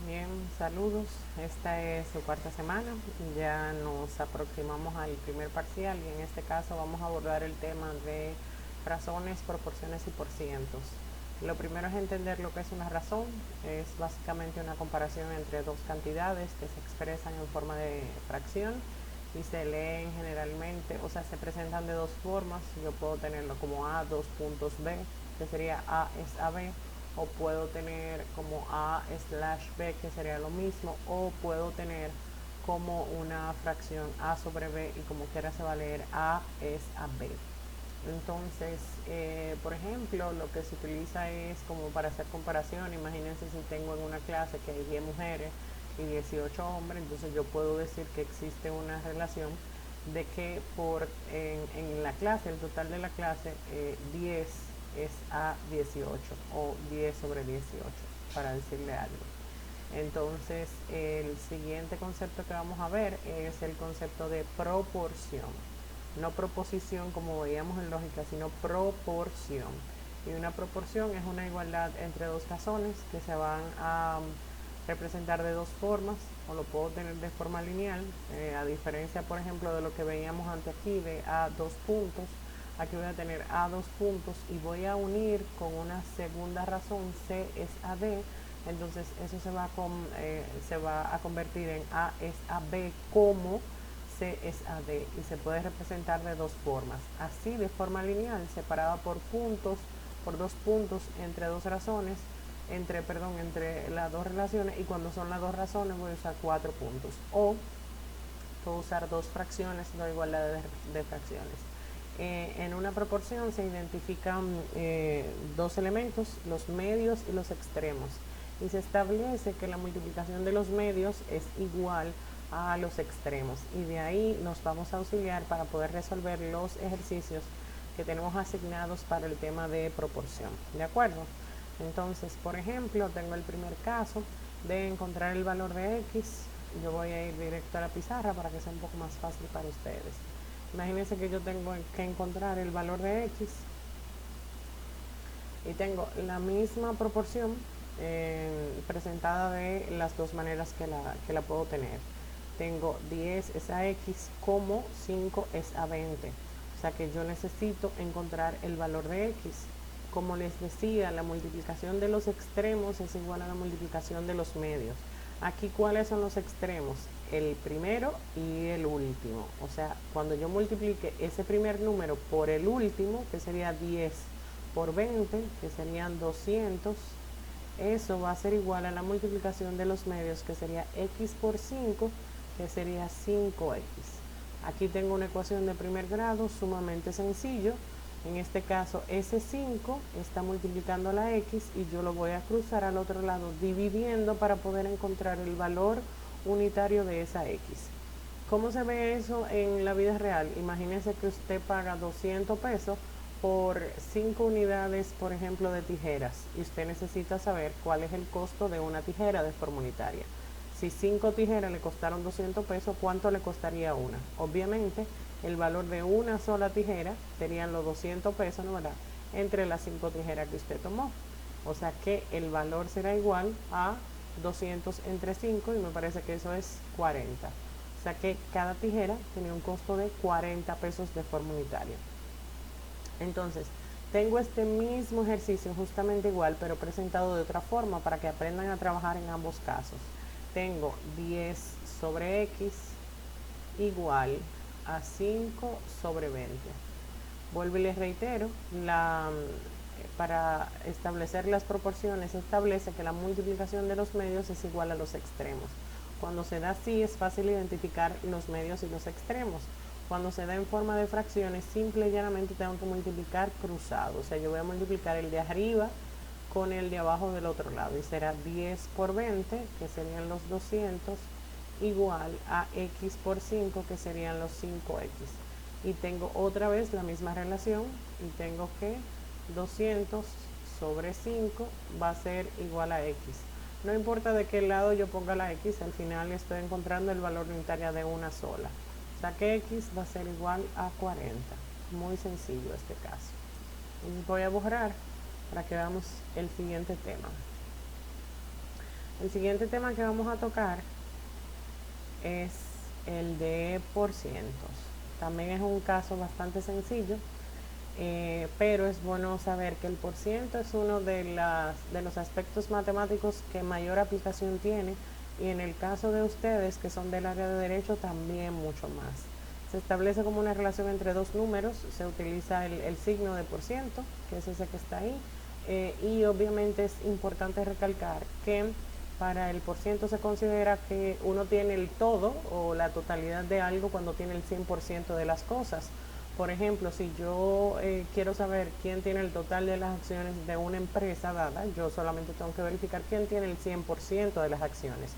Bien, saludos. Esta es su cuarta semana. Ya nos aproximamos al primer parcial y en este caso vamos a abordar el tema de razones, proporciones y porcientos. Lo primero es entender lo que es una razón. Es básicamente una comparación entre dos cantidades que se expresan en forma de fracción y se leen generalmente, o sea, se presentan de dos formas. Yo puedo tenerlo como A, dos puntos B, que sería A es AB, o puedo tener como A slash B, que sería lo mismo, o puedo tener como una fracción A sobre B y como quiera se va a leer A es a B. Entonces, por ejemplo, lo que se utiliza es como para hacer comparación. Imagínense si tengo en una clase que hay 10 mujeres y 18 hombres, entonces yo puedo decir que existe una relación de que en la clase, el total de la clase, 10 es a 18 o 10 sobre 18, para decirle algo. Entonces, el siguiente concepto que vamos a ver es el concepto de proporción. No proposición como veíamos en lógica, sino proporción. Y una proporción es una igualdad entre dos razones que se van a representar de dos formas, o lo puedo tener de forma lineal, a diferencia, por ejemplo, de lo que veíamos antes aquí de a dos puntos. Aquí voy a tener a dos puntos y voy a unir con una segunda razón, c es a d. Entonces eso se va a convertir en a es a b como c es a d, y se puede representar de dos formas, así de forma lineal, separada por puntos, por dos puntos entre dos razones, entre las dos relaciones, y cuando son las dos razones voy a usar cuatro puntos, o puedo usar dos fracciones, dos igualdades de fracciones. En una proporción se identifican dos elementos, los medios y los extremos, y se establece que la multiplicación de los medios es igual a los extremos, y de ahí nos vamos a auxiliar para poder resolver los ejercicios que tenemos asignados para el tema de proporción. ¿De acuerdo? Entonces, por ejemplo, tengo el primer caso de encontrar el valor de x. Yo voy a ir directo a la pizarra para que sea un poco más fácil para ustedes. Imagínense que yo tengo que encontrar el valor de x y tengo la misma proporción presentada de las dos maneras que la puedo tener. Tengo 10 es a x como 5 es a 20. O sea que yo necesito encontrar el valor de x. Como les decía, la multiplicación de los extremos es igual a la multiplicación de los medios. Aquí, ¿cuáles son los extremos? El primero y el último. O sea, cuando yo multiplique ese primer número por el último, que sería 10 por 20, que serían 200, eso va a ser igual a la multiplicación de los medios, que sería x por 5, que sería 5x. Aquí tengo una ecuación de primer grado sumamente sencillo. En este caso, ese 5 está multiplicando la x y yo lo voy a cruzar al otro lado dividiendo para poder encontrar el valor unitario de esa x. ¿Cómo se ve eso en la vida real? Imagínense que usted paga 200 pesos por 5 unidades, por ejemplo, de tijeras, y usted necesita saber cuál es el costo de una tijera de forma unitaria. Si 5 tijeras le costaron 200 pesos, ¿cuánto le costaría una? Obviamente, el valor de una sola tijera serían los 200 pesos, ¿no verdad? Entre las 5 tijeras que usted tomó. O sea que el valor será igual a 200 entre 5, y me parece que eso es 40. O sea que cada tijera tenía un costo de 40 pesos de forma unitaria. Entonces, tengo este mismo ejercicio justamente igual, pero presentado de otra forma para que aprendan a trabajar en ambos casos. Tengo 10 sobre x igual a 5 sobre 20. Vuelvo y les reitero, para establecer las proporciones se establece que la multiplicación de los medios es igual a los extremos. Cuando se da así es fácil identificar los medios y los extremos. Cuando se da en forma de fracciones, simple y llanamente tengo que multiplicar cruzado. O sea, yo voy a multiplicar el de arriba con el de abajo del otro lado. Y será 10 por 20, que serían los 200, igual a x por 5, que serían los 5x. Y tengo otra vez la misma relación y tengo que 200 sobre 5 va a ser igual a x. No importa de qué lado yo ponga la x, al final estoy encontrando el valor unitario de una sola. O sea que x va a ser igual a 40. Muy sencillo este caso. Voy a borrar para que veamos el siguiente tema. El siguiente tema que vamos a tocar es el de por cientos. También es un caso bastante sencillo, pero es bueno saber que el por ciento es uno de los aspectos matemáticos que mayor aplicación tiene, y en el caso de ustedes que son del área de derecho también mucho más. Se establece como una relación entre dos números, se utiliza el signo de por ciento, que es ese que está ahí, y obviamente es importante recalcar que para el por ciento se considera que uno tiene el todo o la totalidad de algo cuando tiene el 100% de las cosas. Por ejemplo, si yo quiero saber quién tiene el total de las acciones de una empresa dada, yo solamente tengo que verificar quién tiene el 100% de las acciones.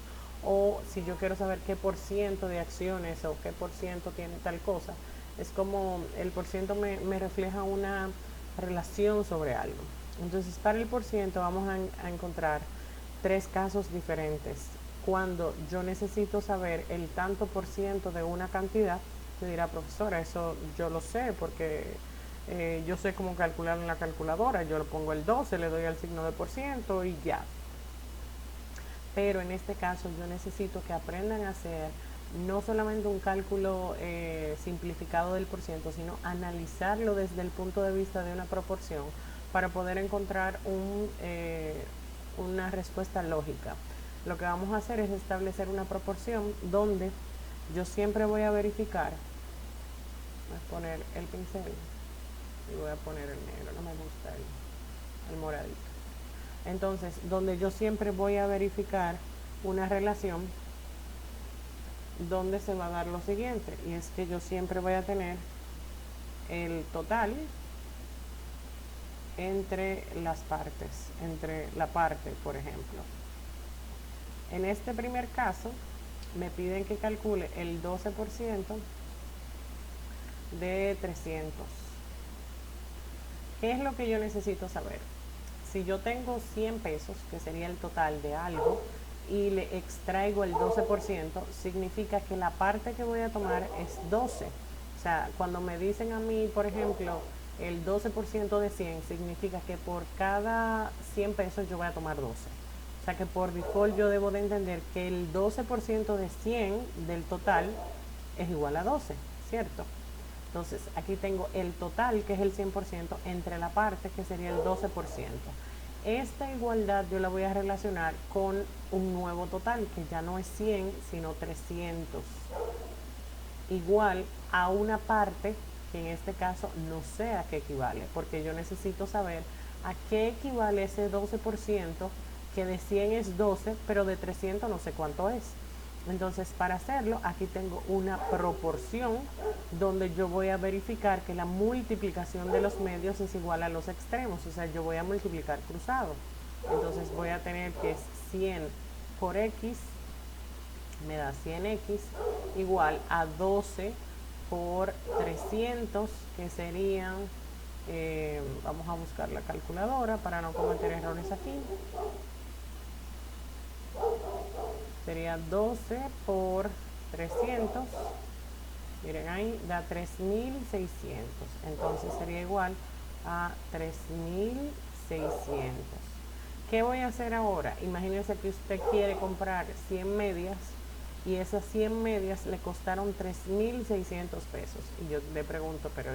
O si yo quiero saber qué por ciento de acciones o qué por ciento tiene tal cosa, es como el por ciento me refleja una relación sobre algo. Entonces, para el por ciento vamos a encontrar tres casos diferentes. Cuando yo necesito saber el tanto por ciento de una cantidad, te dirá, profesora, eso yo lo sé porque yo sé cómo calcular en la calculadora. Yo le pongo el 12, le doy al signo de por ciento y ya. Pero en este caso yo necesito que aprendan a hacer no solamente un cálculo simplificado del por ciento, sino analizarlo desde el punto de vista de una proporción para poder encontrar una respuesta lógica. Lo que vamos a hacer es establecer una proporción donde yo siempre voy a verificar. Voy a poner el pincel y voy a poner el negro, no me gusta el moradito. Entonces, donde yo siempre voy a verificar una relación donde se va a dar lo siguiente, y es que yo siempre voy a tener el total entre las partes, entre la parte, por ejemplo. En este primer caso, me piden que calcule el 12% de 300. ¿Qué es lo que yo necesito saber? Si yo tengo 100 pesos, que sería el total de algo, y le extraigo el 12%, significa que la parte que voy a tomar es 12. O sea, cuando me dicen a mí, por ejemplo, el 12% de 100, significa que por cada 100 pesos yo voy a tomar 12. O sea que por default yo debo de entender que el 12% de 100 del total es igual a 12, ¿cierto? Entonces aquí tengo el total, que es el 100%, entre la parte, que sería el 12%. Esta igualdad yo la voy a relacionar con un nuevo total, que ya no es 100, sino 300. Igual a una parte, que en este caso no sé a qué equivale, porque yo necesito saber a qué equivale ese 12%, que de 100 es 12, pero de 300 no sé cuánto es. Entonces, para hacerlo, aquí tengo una proporción donde yo voy a verificar que la multiplicación de los medios es igual a los extremos. O sea, yo voy a multiplicar cruzado. Entonces, voy a tener que 100 por x me da 100x igual a 12 por 300, que serían, vamos a buscar la calculadora para no cometer errores aquí. Sería 12 por 300, miren ahí, da 3600. Entonces sería igual a 3600. ¿Qué voy a hacer ahora? Imagínense que usted quiere comprar 100 medias y esas 100 medias le costaron 3600 pesos. Y yo le pregunto, pero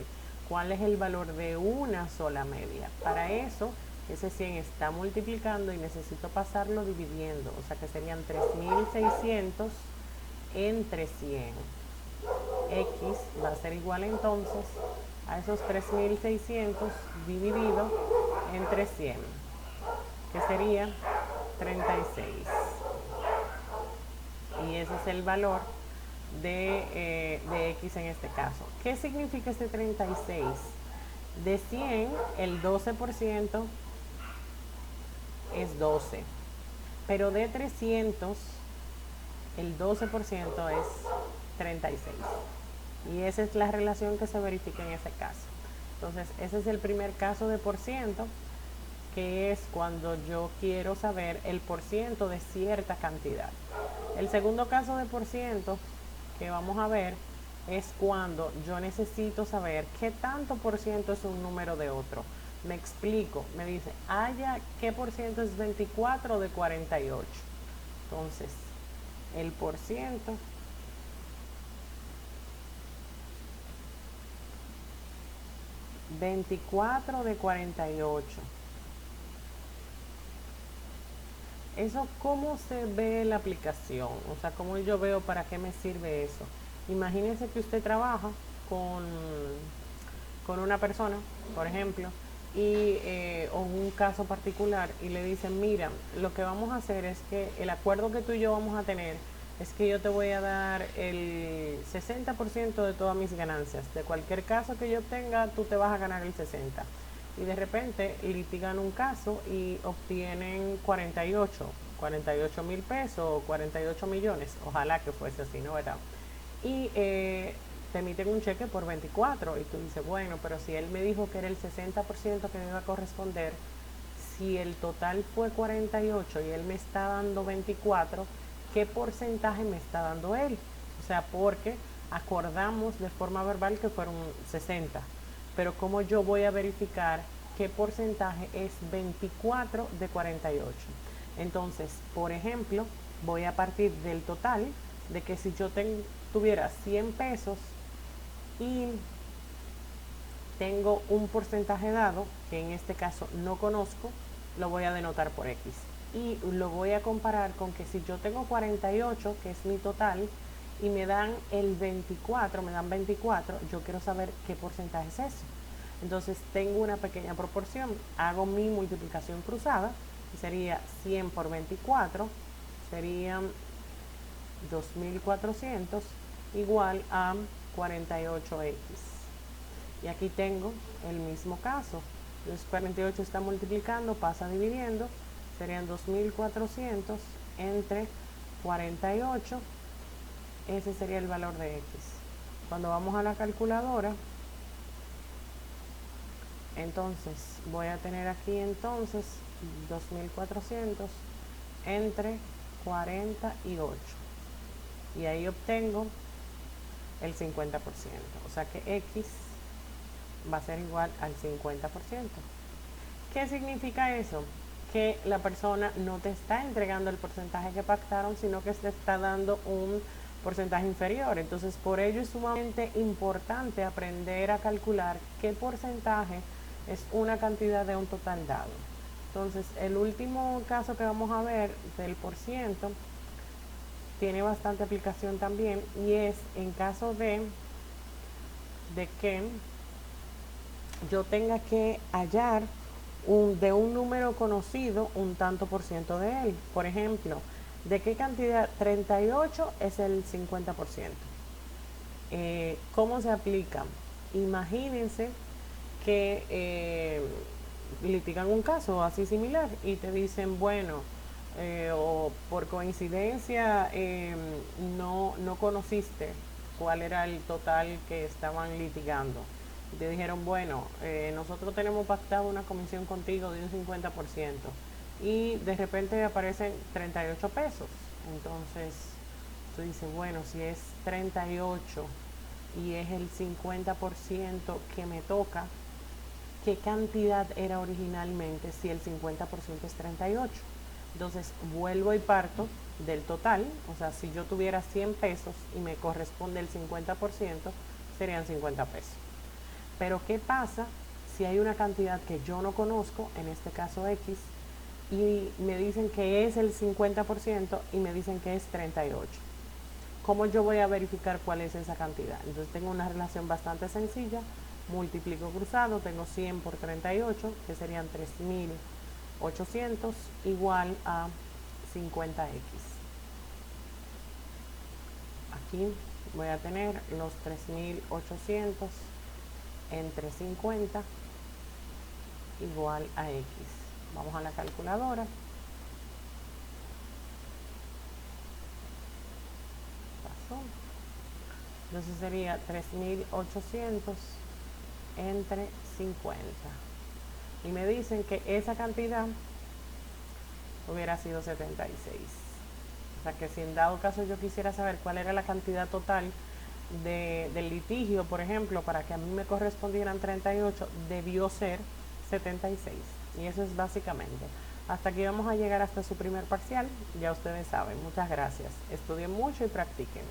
¿cuál es el valor de una sola media? Para eso, ese 100 está multiplicando y necesito pasarlo dividiendo. O sea que serían 3600 entre 100. X va a ser igual entonces a esos 3600 dividido entre 100, que sería 36. Y ese es el valor de X en este caso. ¿Qué significa este 36? De 100, el 12% es 12. Pero de 300, el 12% es 36. Y esa es la relación que se verifica en ese caso. Entonces, ese es el primer caso de por ciento, que es cuando yo quiero saber el por ciento de cierta cantidad. El segundo caso de por ciento que vamos a ver es cuando yo necesito saber qué tanto por ciento es un número de otro. Me explico, me dice, haya qué por ciento es 24 de 48. Entonces, el por ciento, 24 de 48. Eso, ¿cómo se ve la aplicación? O sea, ¿cómo yo veo para qué me sirve eso? Imagínense que usted trabaja con, con una persona, por ejemplo, o un caso particular, y le dicen, mira, lo que vamos a hacer es que el acuerdo que tú y yo vamos a tener es que yo te voy a dar el 60% de todas mis ganancias. De cualquier caso que yo obtenga, tú te vas a ganar el 60%. Y de repente litigan un caso y obtienen 48 mil pesos, 48 millones. Ojalá que fuese así, ¿no? ¿Verdad? Y te emiten un cheque por 24 y tú dices, bueno, pero si él me dijo que era el 60% que me iba a corresponder, si el total fue 48 y él me está dando 24, ¿qué porcentaje me está dando él? O sea, porque acordamos de forma verbal que fueron 60, pero ¿cómo yo voy a verificar qué porcentaje es 24 de 48? Entonces, por ejemplo, voy a partir del total de que si yo tuviera 100 pesos y tengo un porcentaje dado, que en este caso no conozco, lo voy a denotar por X. Y lo voy a comparar con que si yo tengo 48, que es mi total, y me dan el 24, me dan 24, yo quiero saber qué porcentaje es eso. Entonces tengo una pequeña proporción, hago mi multiplicación cruzada, y sería 100 por 24, serían 2400 igual a 48x. Y aquí tengo el mismo caso. Entonces 48 está multiplicando, pasa dividiendo, serían 2400 entre 48. Ese sería el valor de X. Cuando vamos a la calculadora, entonces voy a tener aquí entonces 2400 entre 48. Y ahí obtengo el 50%. O sea que X va a ser igual al 50%. ¿Qué significa eso? Que la persona no te está entregando el porcentaje que pactaron, sino que te está dando un porcentaje inferior. Entonces, por ello es sumamente importante aprender a calcular qué porcentaje es una cantidad de un total dado. Entonces, el último caso que vamos a ver del por ciento tiene bastante aplicación también, y es en caso de que yo tenga que hallar de un número conocido un tanto por ciento de él. Por ejemplo, ¿de qué cantidad? 38 es el 50%. ¿Cómo se aplica? Imagínense que litigan un caso así similar y te dicen, bueno, o por coincidencia no conociste cuál era el total que estaban litigando. Y te dijeron, bueno, nosotros tenemos pactado una comisión contigo de un 50%. Y de repente aparecen 38 pesos. Entonces tú dices, bueno, si es 38 y es el 50% que me toca, ¿qué cantidad era originalmente si el 50% es 38? Entonces vuelvo y parto del total. O sea, si yo tuviera 100 pesos y me corresponde el 50%, serían 50 pesos. Pero ¿qué pasa si hay una cantidad que yo no conozco, en este caso X, y me dicen que es el 50% y me dicen que es 38? ¿Cómo yo voy a verificar cuál es esa cantidad? Entonces tengo una relación bastante sencilla. Multiplico cruzado, tengo 100 por 38, que serían 3800, igual a 50x. Aquí voy a tener los 3800 entre 50 igual a x. Vamos a la calculadora. Pasó. Entonces sería 3800 entre 50. Y me dicen que esa cantidad hubiera sido 76. O sea que si en dado caso yo quisiera saber cuál era la cantidad total del litigio, por ejemplo, para que a mí me correspondieran 38, debió ser 76. Y eso es básicamente. Hasta aquí vamos a llegar hasta su primer parcial. Ya ustedes saben. Muchas gracias. Estudien mucho y practiquen.